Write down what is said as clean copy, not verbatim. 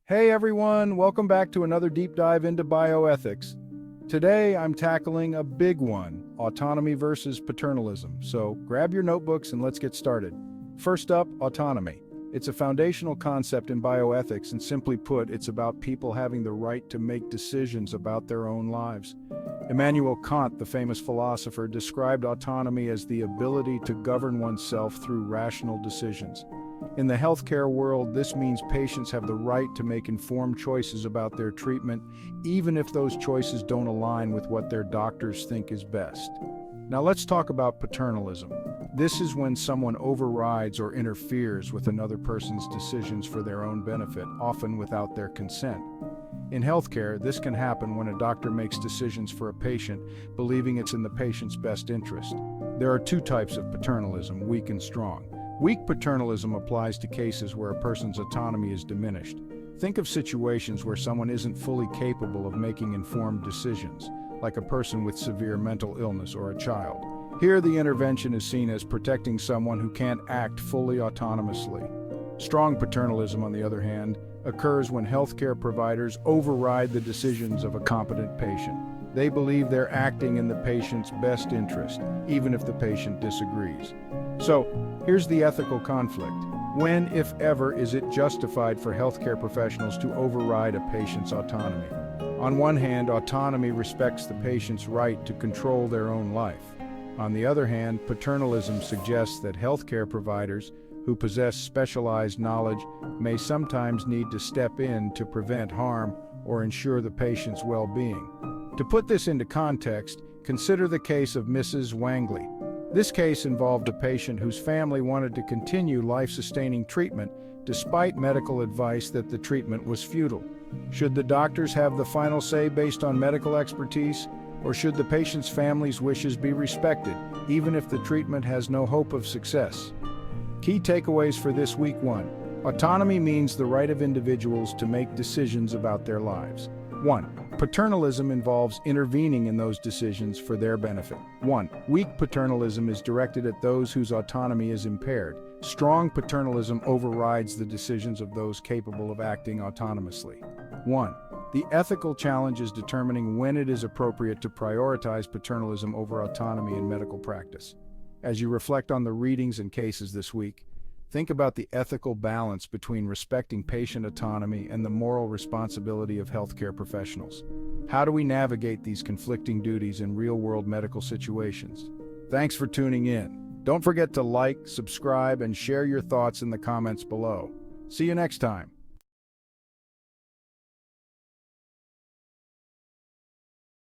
Hey everyone, welcome back to another deep dive into bioethics. Today I'm tackling a big one, autonomy versus paternalism. So grab your notebooks and let's get started. First up, autonomy. It's a foundational concept in bioethics, and simply put, it's about people having the right to make decisions about their own lives. Immanuel Kant, the famous philosopher, described autonomy as the ability to govern oneself through rational decisions. In the healthcare world, this means patients have the right to make informed choices about their treatment, even if those choices don't align with what their doctors think is best. Now let's talk about paternalism. This is when someone overrides or interferes with another person's decisions for their own benefit, often without their consent. In healthcare, this can happen when a doctor makes decisions for a patient, believing it's in the patient's best interest. There are two types of paternalism, weak and strong. Weak paternalism applies to cases where a person's autonomy is diminished. Think of situations where someone isn't fully capable of making informed decisions, like a person with severe mental illness or a child. Here, the intervention is seen as protecting someone who can't act fully autonomously. Strong paternalism, on the other hand, occurs when healthcare providers override the decisions of a competent patient. They believe they're acting in the patient's best interest, even if the patient disagrees. So, here's the ethical conflict. When, if ever, is it justified for healthcare professionals to override a patient's autonomy? On one hand, autonomy respects the patient's right to control their own life. On the other hand, paternalism suggests that healthcare providers who possess specialized knowledge may sometimes need to step in to prevent harm or ensure the patient's well-being. To put this into context, consider the case of Mrs. Wangley. This case involved a patient whose family wanted to continue life-sustaining treatment despite medical advice that the treatment was futile. Should the doctors have the final say based on medical expertise, or should the patient's family's wishes be respected, even if the treatment has no hope of success? Key takeaways for this week: 1. Autonomy means the right of individuals to make decisions about their lives. 1. Paternalism involves intervening in those decisions for their benefit. 1. Weak paternalism is directed at those whose autonomy is impaired. Strong paternalism overrides the decisions of those capable of acting autonomously. 1. The ethical challenge is determining when it is appropriate to prioritize paternalism over autonomy in medical practice. As you reflect on the readings and cases this week, think about the ethical balance between respecting patient autonomy and the moral responsibility of healthcare professionals. How do we navigate these conflicting duties in real-world medical situations? Thanks for tuning in. Don't forget to like, subscribe, and share your thoughts in the comments below. See you next time.